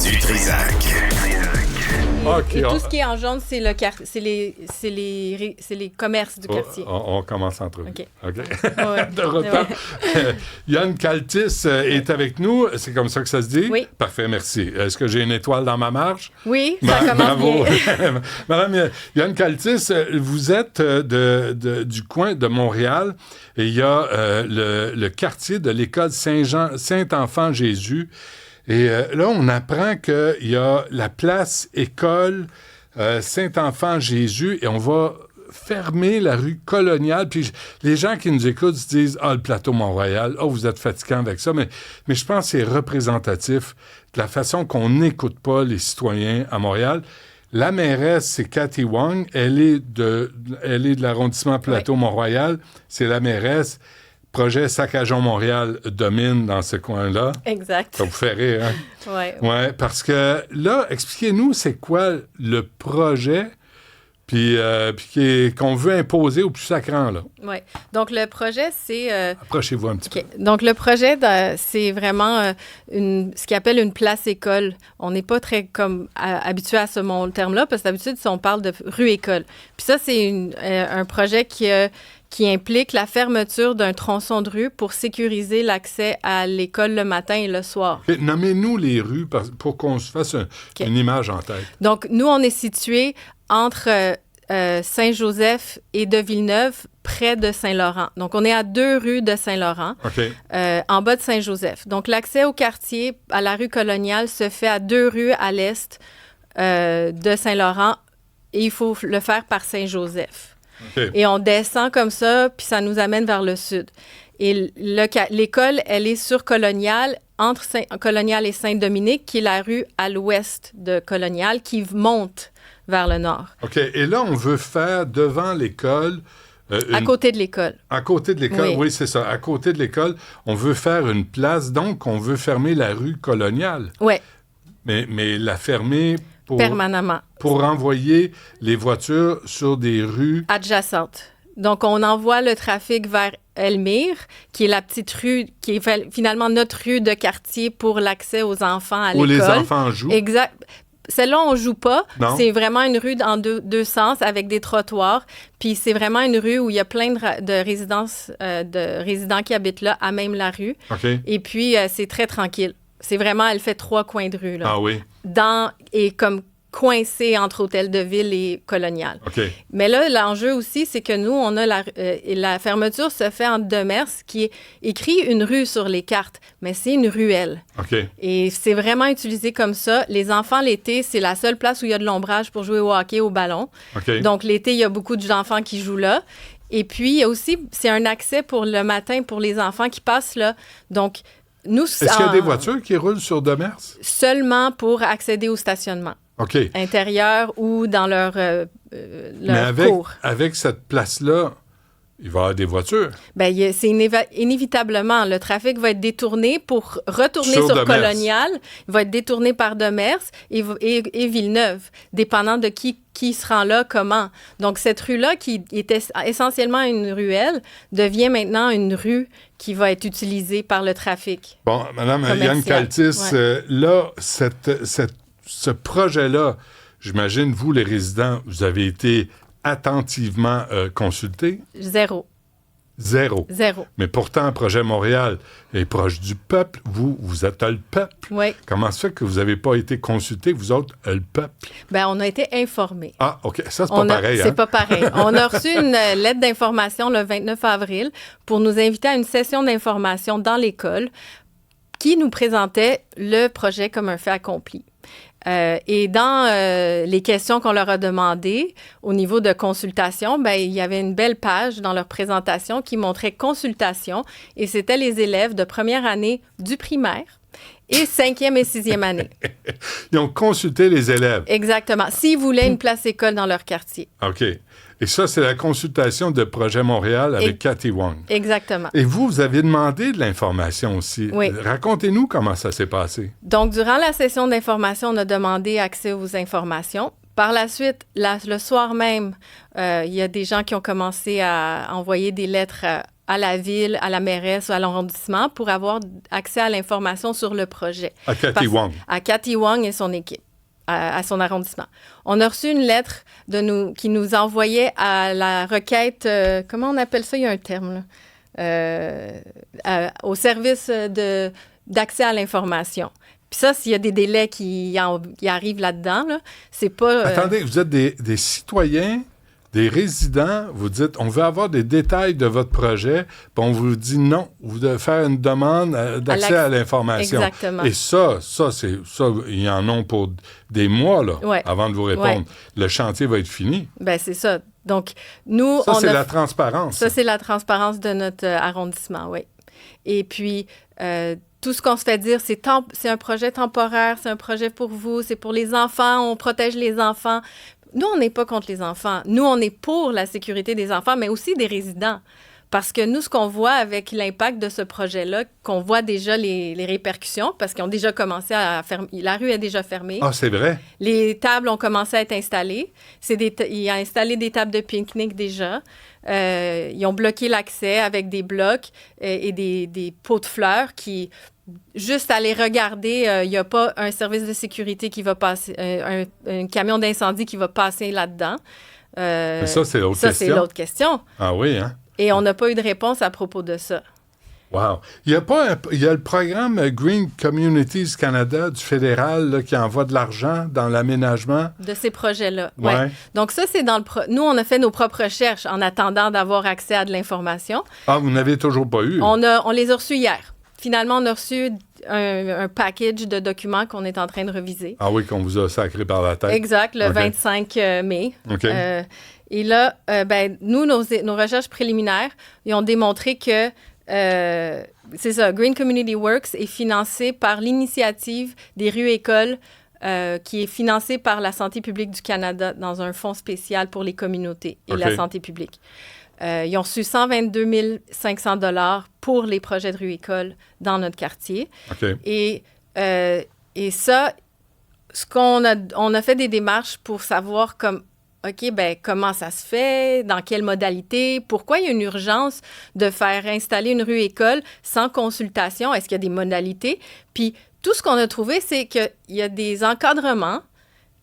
Du Trisac. Okay, Et tout ce qui est en jaune, c'est les commerces du quartier. On commence entre eux. OK. Ouais. De retour. Yann Kaltis est avec nous. C'est comme ça que ça se dit? Oui. Parfait, merci. Est-ce que j'ai une étoile dans ma marche? Oui, ça commence bien. Madame Yann Kaltis, vous êtes du coin de Montréal et il y a le quartier de l'école Saint-Enfant-Jésus. Et là, on apprend qu'il y a la place école Saint-Enfant-Jésus et on va fermer la rue Coloniale. Puis les gens qui nous écoutent se disent « Ah, le plateau Mont-Royal, vous êtes fatigants avec ça. » Mais je pense que c'est représentatif de la façon qu'on n'écoute pas les citoyens à Montréal. La mairesse, c'est Cathy Wong. Elle est de l'arrondissement Plateau-Mont-Royal. C'est la mairesse. Projet Saccageons Montréal domine dans ce coin-là. Exact. Ça vous fait rire, hein? Oui. Oui, parce que là, expliquez-nous, c'est quoi le projet puis qu'on veut imposer au plus sacrant, là? Oui. Donc, le projet, c'est... Approchez-vous un petit peu. Donc, le projet, c'est vraiment ce qu'ils appelle une place-école. On n'est pas très habitué à ce terme-là, parce que d'habitude, si on parle de rue-école. Puis ça, c'est un projet qui implique la fermeture d'un tronçon de rue pour sécuriser l'accès à l'école le matin et le soir. Okay, nommez-nous les rues pour qu'on se fasse une image en tête. Donc, nous, on est situé entre Saint-Joseph et de Villeneuve, près de Saint-Laurent. Donc, on est à 2 rues de Saint-Laurent, en bas de Saint-Joseph. Donc, l'accès au quartier, à la rue Coloniale, se fait à 2 rues à l'est de Saint-Laurent et il faut le faire par Saint-Joseph. Okay. Et on descend comme ça, puis ça nous amène vers le sud. Et l'école, elle est sur Coloniale, entre Coloniale et Saint-Dominique, qui est la rue à l'ouest de Coloniale, qui monte vers le nord. OK. Et là, on veut faire devant l'école... À côté de l'école. À côté de l'école, oui, c'est ça. À côté de l'école, on veut faire une place, donc on veut fermer la rue Coloniale. Oui. Mais la fermer... Permanemment. Pour renvoyer les voitures sur des rues... adjacentes. Donc, on envoie le trafic vers Elmire, qui est la petite rue, qui est finalement notre rue de quartier pour l'accès aux enfants à l'école. Où les enfants jouent. Exact. Celle-là, on ne joue pas. Non. C'est vraiment une rue en deux sens avec des trottoirs. Puis c'est vraiment une rue où il y a plein de résidents qui habitent là, à même la rue. Okay. Et puis, c'est très tranquille. C'est vraiment, elle fait 3 coins de rue, là. Ah oui? Et comme coincée entre Hôtel de Ville et Colonial. Okay. Mais là, l'enjeu aussi, c'est que nous, on a la fermeture se fait en Demers, qui écrit une rue sur les cartes, mais c'est une ruelle. Okay. Et c'est vraiment utilisé comme ça. Les enfants, l'été, c'est la seule place où il y a de l'ombrage pour jouer au hockey, au ballon. Okay. Donc, l'été, il y a beaucoup d'enfants qui jouent là. Et puis, il y a aussi, c'est un accès pour le matin pour les enfants qui passent là. Donc, nous... Est-ce qu'il y a des voitures qui roulent sur Demers? Seulement pour accéder au stationnement. OK. Intérieur ou dans leur cours. Avec cette place-là, il va y avoir des voitures. Bien, c'est inévitablement. Le trafic va être détourné pour retourner sur Colonial. Il va être détourné par Demers et Villeneuve, dépendant de qui se rend là, comment. Donc, cette rue-là, qui était essentiellement une ruelle, devient maintenant une rue qui va être utilisée par le trafic. Bon, Mme Yann Kaltis, là, ce projet-là, j'imagine, vous, les résidents, vous avez été attentivement consultés? Zéro. Mais pourtant, Projet Montréal est proche du peuple. Vous êtes le peuple. Oui. Comment ça fait que vous n'avez pas été consultés, vous autres, le peuple? Bien, on a été informés. Ah, OK. Ça, c'est pas pareil. C'est pas pareil. On a reçu une lettre d'information le 29 avril pour nous inviter à une session d'information dans l'école qui nous présentait le projet comme un fait accompli. Et dans les questions qu'on leur a demandées au niveau de consultation, ben, il y avait une belle page dans leur présentation qui montrait consultation et c'était les élèves de première année du primaire et 5e et 6e année. Ils ont consulté les élèves. Exactement. S'ils voulaient une place école dans leur quartier. OK. Et ça, c'est la consultation de Projet Montréal avec Cathy Wong. Exactement. Et vous avez demandé de l'information aussi. Oui. Racontez-nous comment ça s'est passé. Donc, durant la session d'information, on a demandé accès aux informations. Par la suite, le soir même, il y a des gens qui ont commencé à envoyer des lettres à la ville, à la mairesse ou à l'arrondissement pour avoir accès à l'information sur le projet. À Cathy Wong. À Cathy Wong et son équipe, à son arrondissement. On a reçu une lettre qui nous envoyait à la requête, comment on appelle ça? Il y a un terme, là. Au service d'accès à l'information. Puis ça, s'il y a des délais qui arrivent là-dedans, là, c'est pas... Attendez, vous êtes des citoyens, des résidents, vous dites, on veut avoir des détails de votre projet, puis on vous dit non, vous devez faire une demande d'accès à l'information. Exactement. Et ça, ils en ont pour des mois, là, avant de vous répondre. Ouais. Le chantier va être fini. Bien, c'est ça. Donc, nous... c'est la transparence. Ça, c'est la transparence de notre arrondissement, oui. Et puis... tout ce qu'on se fait dire, c'est un projet temporaire, c'est un projet pour vous, c'est pour les enfants, on protège les enfants. Nous, on n'est pas contre les enfants. Nous, on est pour la sécurité des enfants, mais aussi des résidents. Parce que nous, ce qu'on voit avec l'impact de ce projet-là, qu'on voit déjà les répercussions, parce qu'ils ont déjà commencé à fermer, la rue est déjà fermée. Ah, c'est vrai? Les tables ont commencé à être installées. Il a installé des tables de pique-nique déjà. Ils ont bloqué l'accès avec des blocs et des pots de fleurs qui... Juste à les regarder, il n'y a pas un service de sécurité qui va passer, un camion d'incendie qui va passer là-dedans. Mais ça, c'est l'autre question. Ça, c'est l'autre question. Ah oui, hein? Et on n'a pas eu de réponse à propos de ça. Wow. Il y a le programme Green Communities Canada du fédéral là, qui envoie de l'argent dans l'aménagement. De ces projets-là, oui. Ouais. Donc ça, c'est dans le... Nous, on a fait nos propres recherches en attendant d'avoir accès à de l'information. Ah, vous n'avez toujours pas eu? On les a reçus hier. Finalement, on a reçu un package de documents qu'on est en train de reviser. Ah oui, qu'on vous a sacré par la tête. Exact, le 25 mai. OK. Et là, nous, nos recherches préliminaires, ils ont démontré que, c'est ça, Green Community Works est financé par l'initiative des rues-écoles qui est financée par la Santé publique du Canada dans un fonds spécial pour les communautés et la santé publique. Ils ont reçu 122 500 $ pour les projets de rue-école dans notre quartier. Okay. Et ça, on a fait des démarches pour savoir comment ça se fait, dans quelle modalité, pourquoi il y a une urgence de faire installer une rue-école sans consultation, est-ce qu'il y a des modalités? Puis tout ce qu'on a trouvé, c'est qu'il y a des encadrements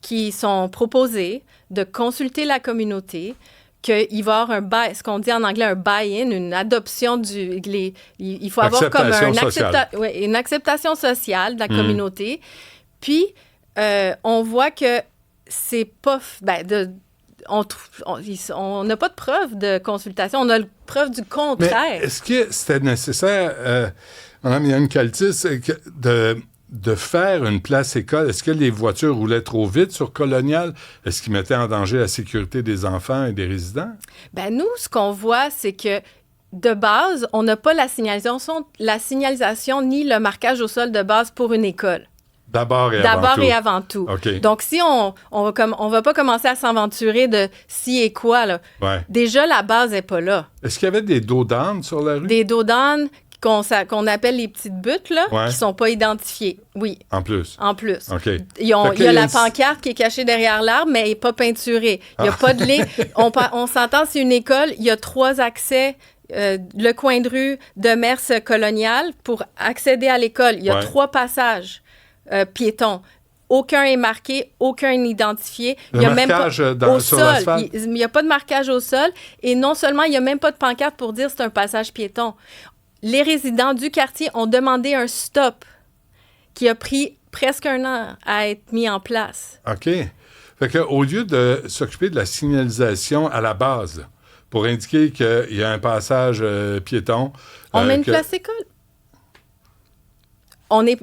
qui sont proposés de consulter la communauté, qu'il va y avoir ce qu'on dit en anglais un buy-in, une adoption il faut avoir comme une acceptation sociale de la communauté. Puis, on voit que c'est pas... on n'a pas de preuve de consultation, on a la preuve du contraire. Mais est-ce que c'était nécessaire, Mme Yann Kaltis, de faire une place école? Est-ce que les voitures roulaient trop vite sur Colonial? Est-ce qu'ils mettaient en danger la sécurité des enfants et des résidents? Nous, ce qu'on voit, c'est que de base, on n'a pas la signalisation ni le marquage au sol de base pour une école. D'abord et avant tout. Okay. Donc, si on va pas commencer à s'aventurer de si et quoi, là. Ouais. Déjà, la base n'est pas là. Est-ce qu'il y avait des dos d'âne sur la rue? Des dos d'âne qu'on appelle les petites buttes, là, qui sont pas identifiées. Oui. En plus? En plus. OK. Il y a la pancarte qui est cachée derrière l'arbre, mais elle n'est pas peinturée. Il n'y a pas de ligne. On s'entend, c'est une école, il y a 3 accès. Le coin de rue de Merce Colonial, pour accéder à l'école, il y a 3 passages piétons. Aucun est marqué, aucun est identifié. Il y a même pas au sol. Il n'y a pas de marquage au sol. Et non seulement, il n'y a même pas de pancarte pour dire que c'est un passage piéton. Les résidents du quartier ont demandé un stop qui a pris presque 1 an à être mis en place. OK. Fait qu'au lieu de s'occuper de la signalisation à la base, pour indiquer qu'il y a un passage piéton... On met une place école. On n'est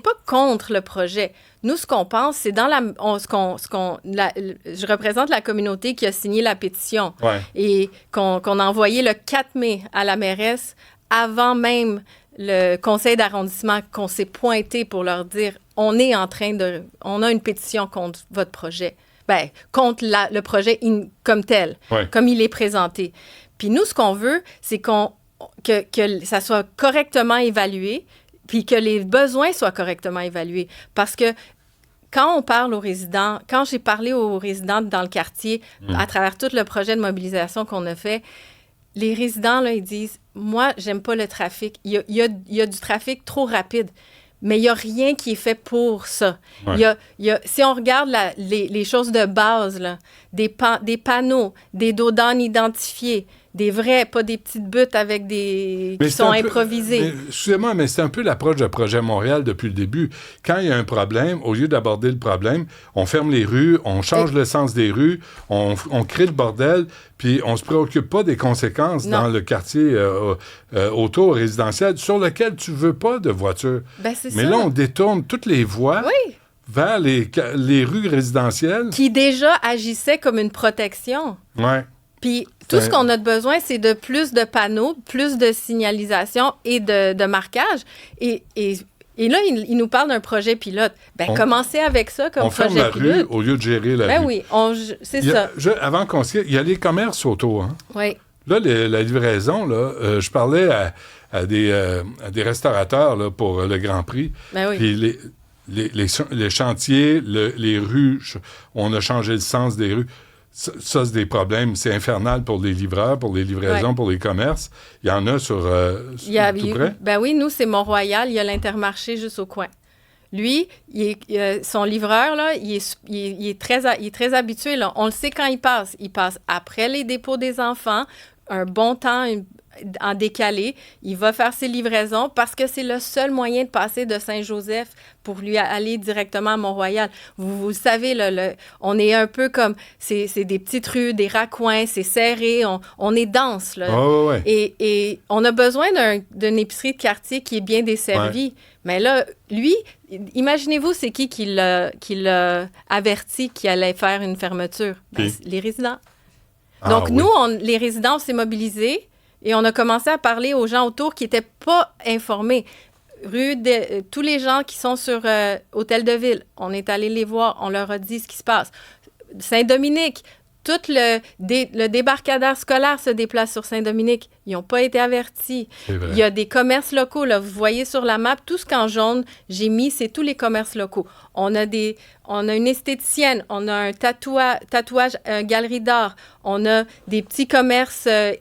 pas contre le projet. Nous, ce qu'on pense, c'est dans je représente la communauté qui a signé la pétition et qu'on a envoyé le 4 mai à la mairesse avant même le conseil d'arrondissement qu'on s'est pointé pour leur dire on a une pétition contre votre projet. Contre le projet comme tel, comme il est présenté. Puis nous, ce qu'on veut, c'est que ça soit correctement évalué, puis que les besoins soient correctement évalués. Parce que quand on parle aux résidents, quand j'ai parlé aux résidents dans le quartier, à travers tout le projet de mobilisation qu'on a fait, les résidents, là, ils disent, moi, j'aime pas le trafic. Il y a du trafic trop rapide. Mais il n'y a rien qui est fait pour ça. Ouais. Si on regarde les choses de base, là, des panneaux, des dodanes identifiés, des vrais, pas des petites buttes avec qui sont improvisées. Excusez-moi, mais c'est un peu l'approche de Projet Montréal depuis le début. Quand il y a un problème, au lieu d'aborder le problème, on ferme les rues, on change le sens des rues, on crée le bordel, puis on se préoccupe pas des conséquences dans le quartier autour résidentiel sur lequel tu veux pas de voitures. Mais là, on détourne toutes les voies vers les rues résidentielles. Qui déjà agissaient comme une protection. Oui. Puis tout ce qu'on a besoin, c'est de plus de panneaux, plus de signalisation et de marquage. Et là, il nous parle d'un projet pilote. Commencez avec ça comme projet pilote. On ferme la rue au lieu de gérer la rue. Oui, c'est ça. Avant qu'on se... Il y a les commerces autour. Hein? Oui. Là, la livraison, là, je parlais à des restaurateurs là, pour le Grand Prix. Puis les chantiers, les rues, on a changé le sens des rues. Ça, c'est des problèmes. C'est infernal pour les livreurs, pour les livraisons, pour les commerces. Il y en a sur tout près? Ben oui, nous, c'est Mont-Royal. Il y a l'Intermarché juste au coin. Lui, son livreur, là, il est très habitué. Là. On le sait quand il passe. Il passe après les dépôts des enfants, un bon temps en décalé. Il va faire ses livraisons parce que c'est le seul moyen de passer de Saint-Joseph pour lui aller directement à Mont-Royal. Vous savez, là, on est un peu comme... C'est des petites rues, des raccoins, c'est serré, on est dense. Là. Et on a besoin d'une épicerie de quartier qui est bien desservie. Mais là, lui, imaginez-vous, c'est qui l'a averti qu'il allait faire une fermeture? Les résidents. Donc, nous, les résidents, on s'est mobilisés et on a commencé à parler aux gens autour qui n'étaient pas informés. Tous les gens qui sont sur Hôtel de Ville, on est allé les voir, on leur a dit ce qui se passe. Saint-Dominique, tout le débarcadère scolaire se déplace sur Saint-Dominique. Ils n'ont pas été avertis. Il y a des commerces locaux. Là, vous voyez sur la map, tout ce qu'en jaune, j'ai mis, c'est tous les commerces locaux. On a une esthéticienne, on a un tatouage, galerie d'art, on a des petits commerces, un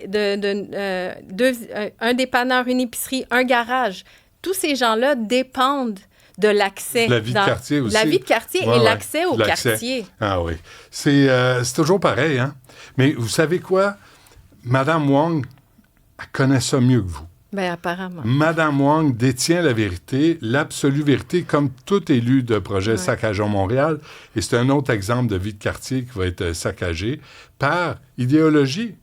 dépanneur, une épicerie, un garage. Tous ces gens-là dépendent de l'accès. La vie de quartier aussi. La vie de quartier et l'accès au quartier. Ah oui. C'est toujours pareil, hein? Mais vous savez quoi? Madame Wong, elle connaît ça mieux que vous. Bien, apparemment. Madame Wong détient la vérité, l'absolue vérité, comme tout élu de projet Saccageons Montréal. Et c'est un autre exemple de vie de quartier qui va être saccagé par idéologie.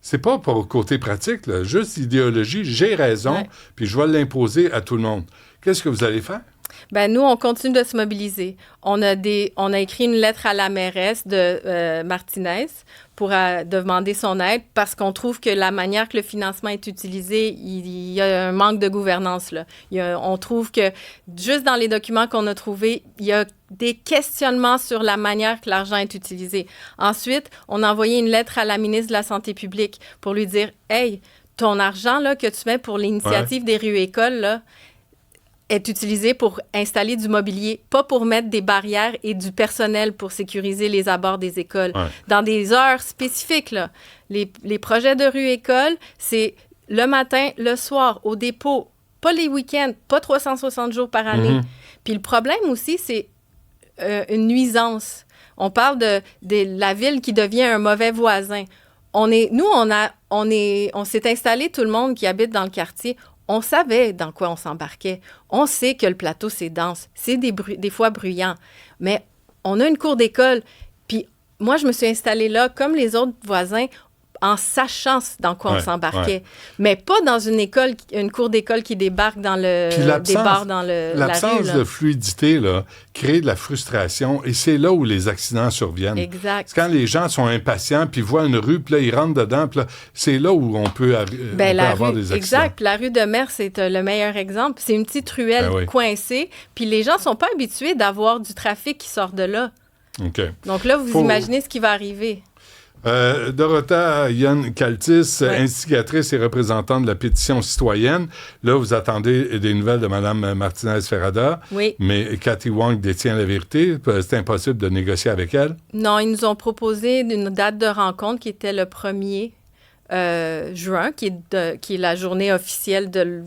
C'est pas pour côté pratique, là, juste idéologie. J'ai raison, puis je vais l'imposer à tout le monde. Qu'est-ce que vous allez faire? Ben nous, on continue de se mobiliser. On a écrit une lettre à la mairesse de Martinez pour demander son aide parce qu'on trouve que la manière que le financement est utilisé, il y a un manque de gouvernance là. On trouve que juste dans les documents qu'on a trouvés, il y a des questionnements sur la manière que l'argent est utilisé. Ensuite, on a envoyé une lettre à la ministre de la Santé publique pour lui dire « Hey, ton argent là, que tu mets pour l'initiative des rues-écoles, là, est utilisé pour installer du mobilier, pas pour mettre des barrières et du personnel pour sécuriser les abords des écoles. Dans des heures spécifiques, là. Les projets de rue-école, c'est le matin, le soir, au dépôt, pas les week-ends, pas 360 jours par année. Puis le problème aussi, c'est une nuisance. On parle de la ville qui devient un mauvais voisin. On s'est installé, tout le monde qui habite dans le quartier. On savait dans quoi on s'embarquait. On sait que le plateau, c'est dense. C'est des fois bruyant. Mais on a une cour d'école. Puis moi, je me suis installée là, comme les autres voisins, en sachant dans quoi on s'embarquait. Mais pas dans une cour d'école qui débarque dans débarque dans la rue. L'absence de fluidité là, crée de la frustration et c'est là où les accidents surviennent. Exact. C'est quand les gens sont impatients puis voient une rue, puis là, ils rentrent dedans, puis là, c'est là où on peut avoir des accidents. Exact. La rue de Mer, c'est le meilleur exemple. C'est une petite ruelle coincée, puis les gens ne sont pas habitués d'avoir du trafic qui sort de là. OK. Donc là, vous imaginez ce qui va arriver. Dorota Yann Kaltis, instigatrice et représentante de la pétition citoyenne. Là, vous attendez des nouvelles de Mme Martinez-Ferrada. Oui. Mais Cathy Wong détient la vérité. C'est impossible de négocier avec elle. Non, ils nous ont proposé une date de rencontre qui était le 1er juin, qui est la journée officielle de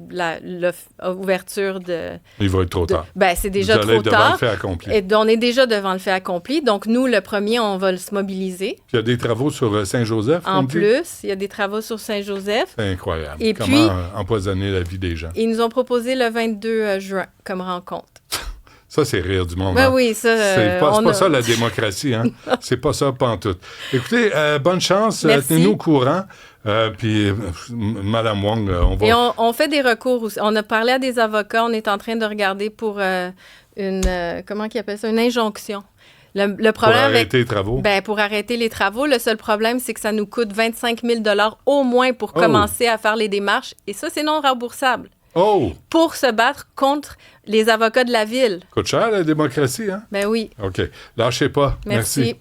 l'ouverture de... Il va être trop tard. Ben, c'est déjà trop tard. Devant le fait accompli. Et on est déjà devant le fait accompli. Donc, nous, le 1er, on va se mobiliser. Puis il y a des travaux sur Saint-Joseph. En plus, il y a des travaux sur Saint-Joseph. C'est incroyable. Et comment puis, empoisonner la vie des gens. Ils nous ont proposé le 22 juin comme rencontre. Ça, c'est rire du monde. Ben hein? oui, ça... c'est pas ça, la démocratie. Hein? C'est pas ça, pantoute. Écoutez, bonne chance. Tenez-nous au courant. Puis, Mme Wong, on va... Et on fait des recours aussi. On a parlé à des avocats. On est en train de regarder pour comment ils appellent ça? Une injonction. Le problème pour arrêter les travaux? Ben, pour arrêter les travaux. Le seul problème, c'est que ça nous coûte 25 000 $ au moins pour commencer à faire les démarches. Et ça, c'est non remboursable. Oh! Pour se battre contre les avocats de la ville. Coûte cher, la démocratie, hein? Ben oui. OK. Lâchez pas. Merci.